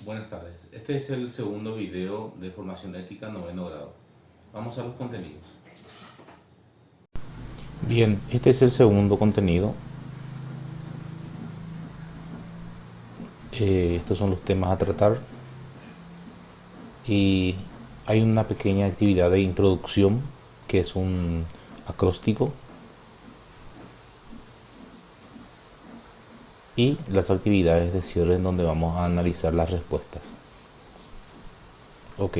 Buenas tardes. Este es el segundo video de formación ética noveno grado. Vamos a los contenidos. Bien, este es el segundo contenido. Estos son los temas a tratar. Y hay una pequeña actividad de introducción que es un acróstico. Y las actividades de cierre en donde vamos a analizar las respuestas. Ok.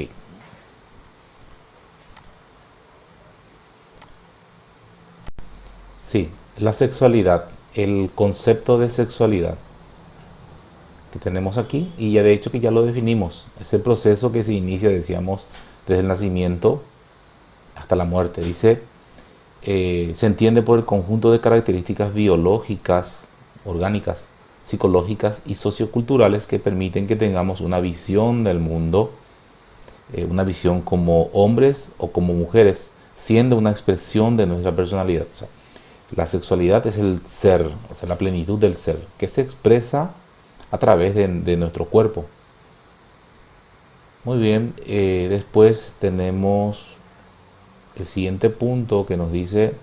Sí, la sexualidad, el concepto de sexualidad que tenemos aquí, y ya de hecho que ya lo definimos, es el proceso que se inicia, decíamos, desde el nacimiento hasta la muerte. Dice, se entiende por el conjunto de características biológicas, orgánicas, psicológicas y socioculturales que permiten que tengamos una visión del mundo, una visión como hombres o como mujeres, siendo una expresión de nuestra personalidad. O sea, la sexualidad es el ser, o sea, la plenitud del ser, que se expresa a través de nuestro cuerpo. Muy bien, después tenemos el siguiente punto que nos dice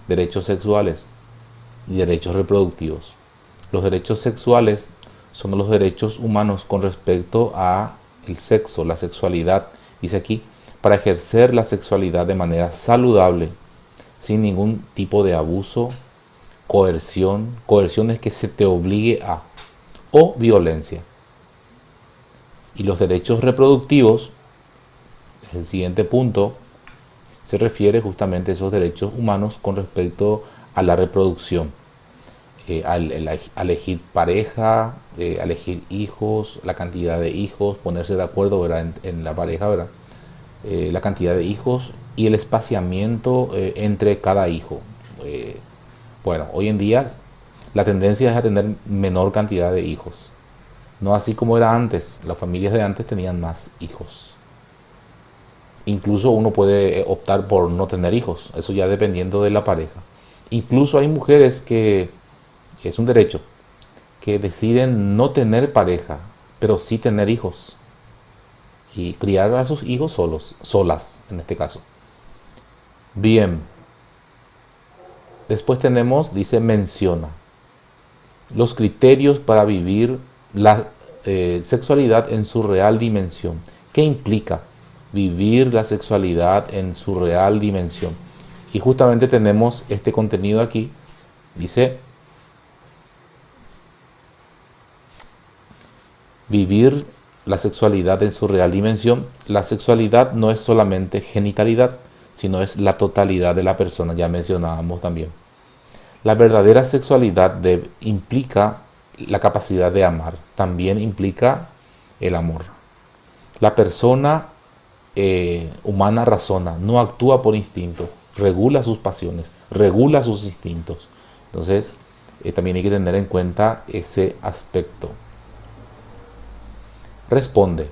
derechos sexuales y derechos reproductivos. Los derechos sexuales son los derechos humanos con respecto a el sexo, la sexualidad. Dice aquí, para ejercer la sexualidad de manera saludable, sin ningún tipo de abuso, coerción es que se te obligue a, o violencia. Y los derechos reproductivos, el siguiente punto, se refiere justamente a esos derechos humanos con respecto a la reproducción, a elegir pareja, a elegir hijos, la cantidad de hijos, ponerse de acuerdo, ¿verdad? En la pareja, ¿verdad? La cantidad de hijos y el espaciamiento entre cada hijo. Eh, bueno, hoy en día la tendencia es a tener menor cantidad de hijos. No así como era antes. Las familias de antes tenían más hijos. Incluso uno puede optar por no tener hijos. Eso ya dependiendo de la pareja. Incluso hay mujeres que es un derecho, que deciden no tener pareja, pero sí tener hijos y criar a sus hijos solas en este caso. Bien, después tenemos, dice, menciona los criterios para vivir la sexualidad en su real dimensión. ¿Qué implica vivir la sexualidad en su real dimensión? Y justamente tenemos este contenido aquí. Dice, vivir la sexualidad en su real dimensión. La sexualidad no es solamente genitalidad, sino es la totalidad de la persona, ya mencionábamos también. La verdadera sexualidad implica la capacidad de amar, también implica el amor. La persona humana razona, no actúa por instinto, regula sus pasiones, regula sus instintos. Entonces, también hay que tener en cuenta ese aspecto. Responde,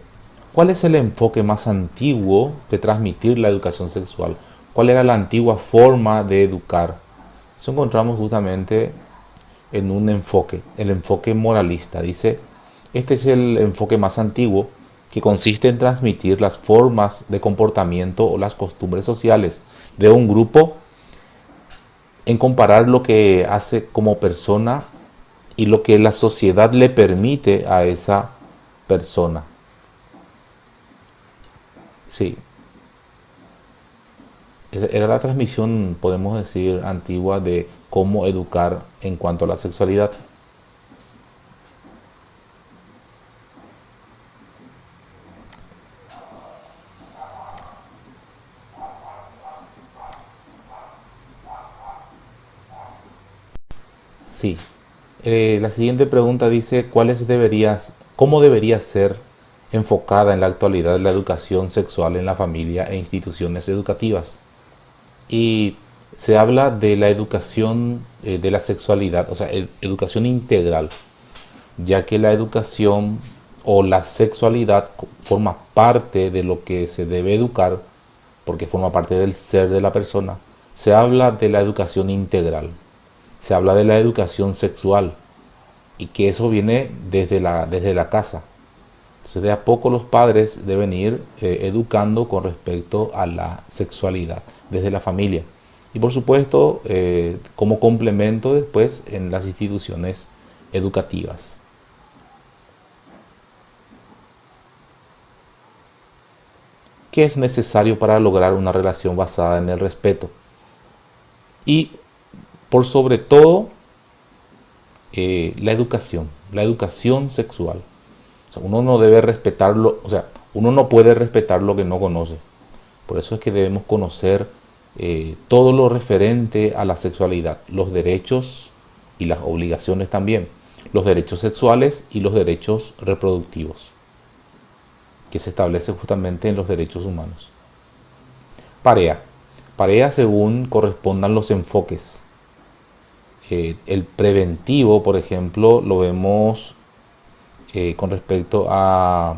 ¿cuál es el enfoque más antiguo de transmitir la educación sexual? ¿Cuál era la antigua forma de educar? Eso encontramos justamente en un enfoque, el enfoque moralista. Dice, este es el enfoque más antiguo que consiste en transmitir las formas de comportamiento o las costumbres sociales de un grupo, en comparar lo que hace como persona y lo que la sociedad le permite a esa persona. Sí, esa era la transmisión, podemos decir, antigua de cómo educar en cuanto a la sexualidad. Sí. La siguiente pregunta dice, ¿cómo debería ser enfocada en la actualidad la educación sexual en la familia e instituciones educativas? Y se habla de la educación de la sexualidad, o sea, educación integral, ya que la educación o la sexualidad forma parte de lo que se debe educar, porque forma parte del ser de la persona. Se habla de la educación integral, se habla de la educación sexual y que eso viene desde la casa. Entonces, de a poco los padres deben ir educando con respecto a la sexualidad desde la familia. Y por supuesto, como complemento después en las instituciones educativas. ¿Qué es necesario para lograr una relación basada en el respeto? Y por sobre todo, la educación sexual. O sea, uno no debe respetarlo, o sea, uno no puede respetar lo que no conoce. Por eso es que debemos conocer todo lo referente a la sexualidad, los derechos y las obligaciones también, los derechos sexuales y los derechos reproductivos, que se establece justamente en los derechos humanos. Parea. Parea según correspondan los enfoques. El preventivo, por ejemplo, lo vemos con respecto a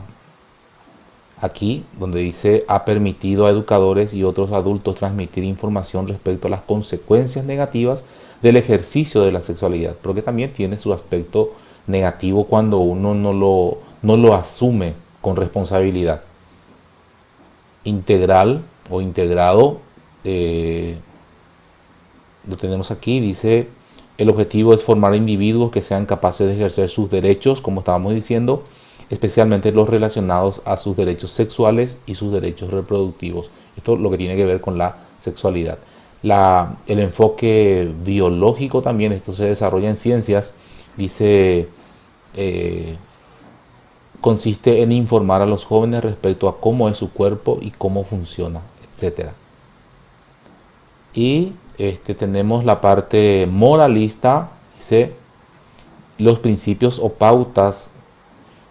aquí, donde dice ha permitido a educadores y otros adultos transmitir información respecto a las consecuencias negativas del ejercicio de la sexualidad, porque también tiene su aspecto negativo cuando uno no lo asume con responsabilidad. Integral o integrado, lo tenemos aquí, dice el objetivo es formar individuos que sean capaces de ejercer sus derechos, como estábamos diciendo, especialmente los relacionados a sus derechos sexuales y sus derechos reproductivos. Esto es lo que tiene que ver con la sexualidad. El enfoque biológico también, esto se desarrolla en ciencias, dice, consiste en informar a los jóvenes respecto a cómo es su cuerpo y cómo funciona, etcétera. Y tenemos la parte moralista, dice los principios o pautas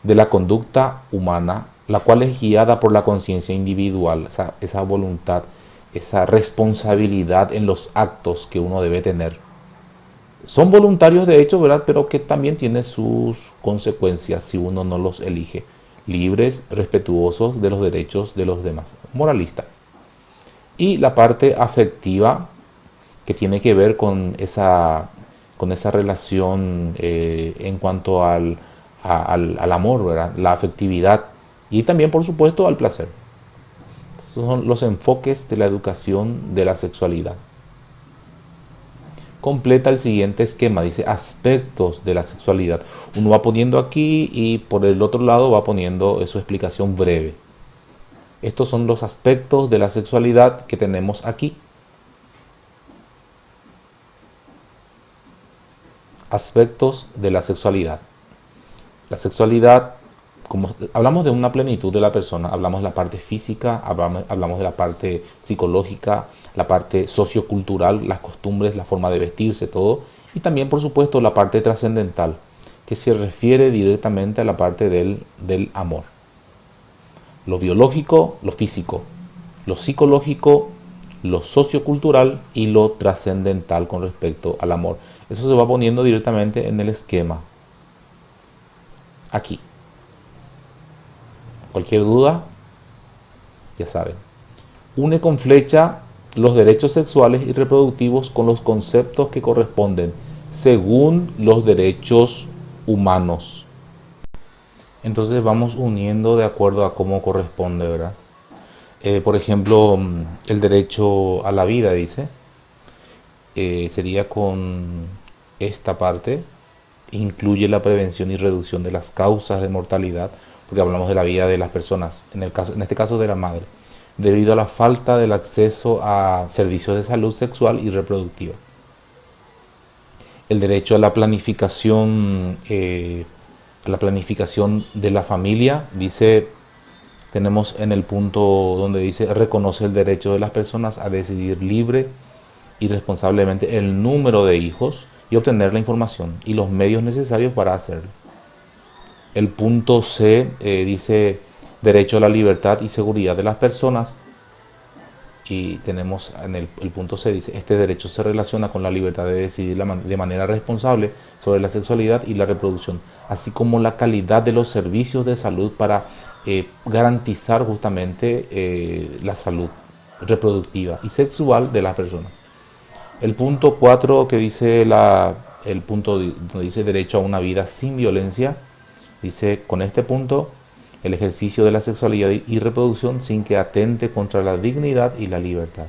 de la conducta humana, la cual es guiada por la conciencia individual, esa voluntad, esa responsabilidad en los actos que uno debe tener. Son voluntarios de hecho, ¿verdad? Pero que también tiene sus consecuencias si uno no los elige. Libres, respetuosos de los derechos de los demás. Moralista. Y la parte afectiva, que tiene que ver con esa relación en cuanto al amor, ¿verdad? La afectividad y también, por supuesto, al placer. Esos son los enfoques de la educación de la sexualidad. Completa el siguiente esquema, dice aspectos de la sexualidad. Uno va poniendo aquí y por el otro lado va poniendo su explicación breve. Estos son los aspectos de la sexualidad que tenemos aquí. Aspectos de la sexualidad. La sexualidad, como hablamos de una plenitud de la persona, hablamos de la parte física, hablamos de la parte psicológica, la parte sociocultural, las costumbres, la forma de vestirse, todo. Y también, por supuesto, la parte trascendental, que se refiere directamente a la parte del amor. Lo biológico, lo físico, lo psicológico, lo sociocultural y lo trascendental con respecto al amor. Eso se va poniendo directamente en el esquema. Aquí. Cualquier duda, ya saben. Une con flecha los derechos sexuales y reproductivos con los conceptos que corresponden según los derechos humanos. Entonces vamos uniendo de acuerdo a cómo corresponde, ¿verdad? Por ejemplo, el derecho a la vida, dice, sería con esta parte, incluye la prevención y reducción de las causas de mortalidad, porque hablamos de la vida de las personas, en este caso de la madre, debido a la falta del acceso a servicios de salud sexual y reproductiva. El derecho a la planificación de la familia, dice, tenemos en el punto donde dice reconoce el derecho de las personas a decidir libre y responsablemente el número de hijos y obtener la información y los medios necesarios para hacerlo. El punto C dice derecho a la libertad y seguridad de las personas. Y tenemos en el punto C, dice, este derecho se relaciona con la libertad de decidir de manera responsable sobre la sexualidad y la reproducción, así como la calidad de los servicios de salud para garantizar justamente la salud reproductiva y sexual de las personas. El punto 4 que dice el punto donde dice derecho a una vida sin violencia, dice con este punto el ejercicio de la sexualidad y reproducción sin que atente contra la dignidad y la libertad,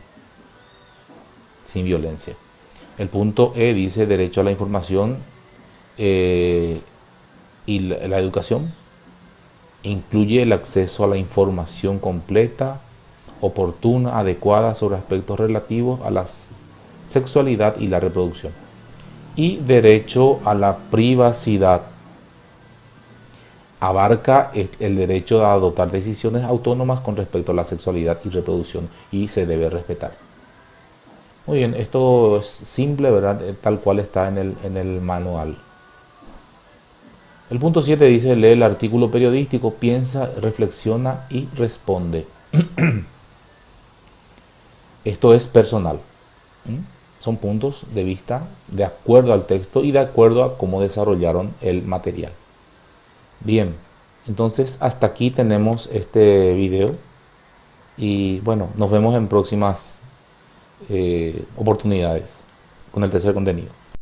sin violencia. El punto E dice derecho a la información y la educación. Incluye el acceso a la información completa, oportuna, adecuada sobre aspectos relativos a la sexualidad y la reproducción. Y derecho a la privacidad. Abarca el derecho a adoptar decisiones autónomas con respecto a la sexualidad y reproducción y se debe respetar. Muy bien, esto es simple, ¿verdad? Tal cual está en el manual. El punto 7 dice, lee el artículo periodístico, piensa, reflexiona y responde. Esto es personal. Son puntos de vista de acuerdo al texto y de acuerdo a cómo desarrollaron el material. Bien, entonces hasta aquí tenemos este video y bueno, nos vemos en próximas oportunidades con el tercer contenido.